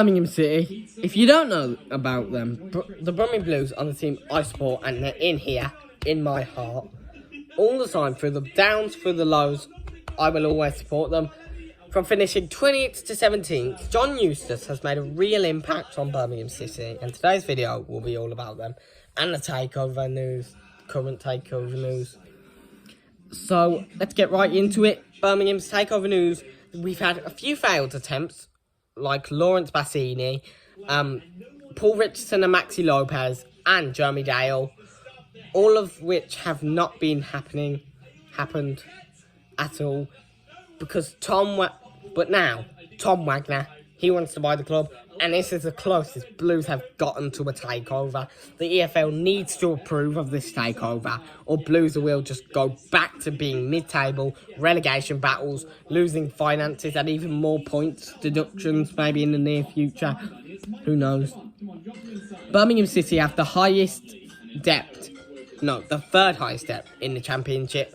Birmingham City. If you don't know about them, the Birmingham Blues are the team I support, and they're in here, in my heart. All the time, through the downs, through the lows, I will always support them. From finishing 20th to 17th, John Eustace has made a real impact on Birmingham City, and today's video will be all about them and the takeover news, current takeover news. So let's get right into it. Birmingham's takeover news. We've had a few failed attempts, like Lawrence Bassini, Paul Richardson and Maxi Lopez, and Jeremy Dale, all of which have not been happened at all, because Tom Wagner, he wants to buy the club, and this is the closest Blues have gotten to a takeover. The EFL needs to approve of this takeover, or Blues will just go back to being mid-table, relegation battles, losing finances, and even more points deductions maybe in the near future. Who knows? Birmingham City have the third highest debt in the Championship.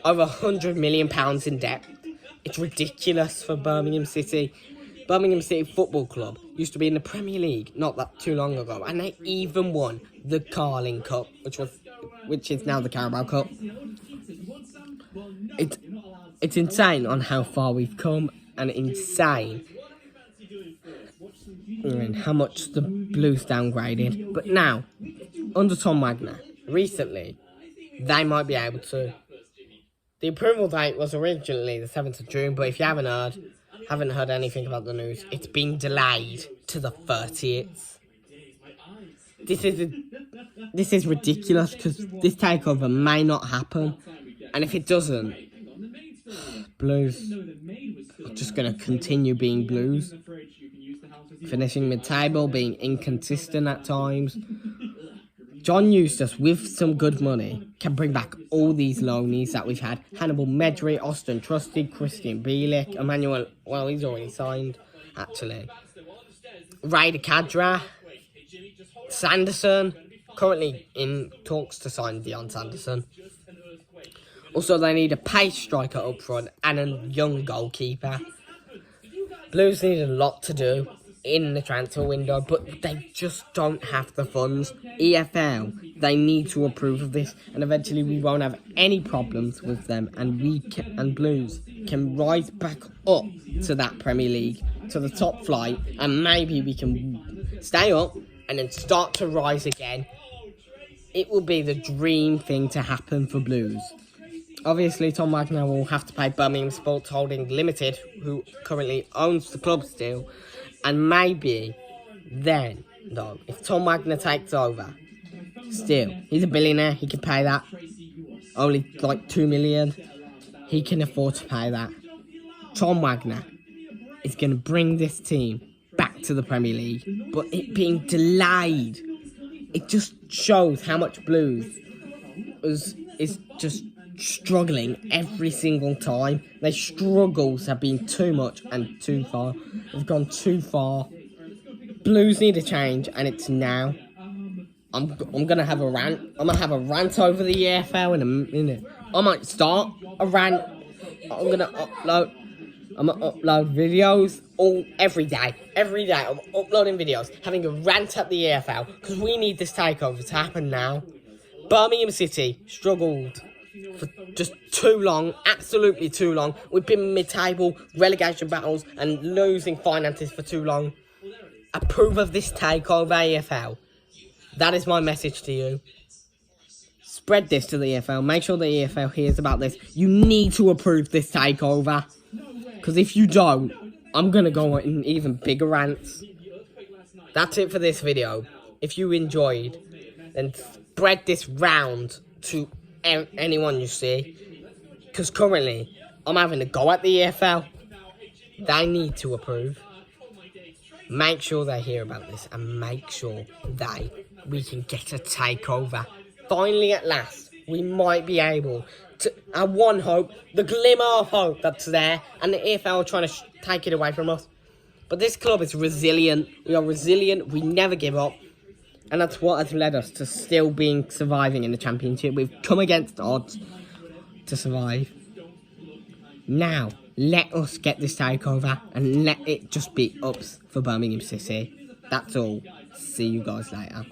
Over £100 million in debt. It's ridiculous for Birmingham City. Birmingham City Football Club used to be in the Premier League not that too long ago, and they even won the Carling Cup, which is now the Carabao Cup. It's insane on how far we've come, and insane in how much the Blues downgraded. But now, under Tom Wagner, recently, they might be able to. The approval date was originally the 7th of June, but if you haven't heard anything about the news, it's been delayed to the 30th. This is ridiculous, because this takeover may not happen, and if it doesn't, Blues are just going to continue being Blues, finishing mid-table, being inconsistent at times. John Eustace, with some good money, can bring back all these loanees that we've had. Hannibal Medry, Austin Trusty, Christian Bielik, Emmanuel, well, he's already signed, actually. Raider Kadra, Sanderson, currently in talks to sign Dion Sanderson. Also, they need a pace striker up front and a young goalkeeper. Blues need a lot to do in the transfer window, but they just don't have the funds. EFL, they need to approve of this, and eventually we won't have any problems with them, and Blues can rise back up to that Premier League, to the top flight, and maybe we can stay up and then start to rise again. It will be the dream thing to happen for Blues. Obviously, Tom Wagner will have to pay Birmingham Sports Holding Limited, who currently owns the club still. And maybe then, though, if Tom Wagner takes over, still, he's a billionaire, he can pay that. Only like $2 million. He can afford to pay that. Tom Wagner is going to bring this team back to the Premier League, but it being delayed, it just shows how much Blues is just struggling every single time. Their struggles have been too much and too far. They've gone too far. Blues need a change, and it's now. I'm gonna have a rant. I'm gonna have a rant over the EFL in a minute. I might start a rant. I'm gonna upload videos every day. Every day I'm uploading videos, having a rant at the EFL, because we need this takeover to happen now. Birmingham City struggled for just too long, absolutely too long. We've been mid-table, relegation battles, and losing finances for too long. Approve of this takeover, EFL. That is my message to you. Spread this to the EFL. Make sure the EFL hears about this. You need to approve this takeover, because if you don't, I'm going to go in even bigger rants. That's it for this video. If you enjoyed, then spread this round to anyone you see, because currently I'm having to go at the EFL. They need to approve. Make sure they hear about this, and make sure we can get a takeover. Finally, at last, we might be able to. Our one hope, the glimmer of hope that's there, and the EFL are trying to take it away from us. But this club is resilient. We are resilient. We never give up. And that's what has led us to still surviving in the Championship. We've come against odds to survive. Now, Let us get this takeover and let it just be ups for Birmingham City. That's all. See you guys later.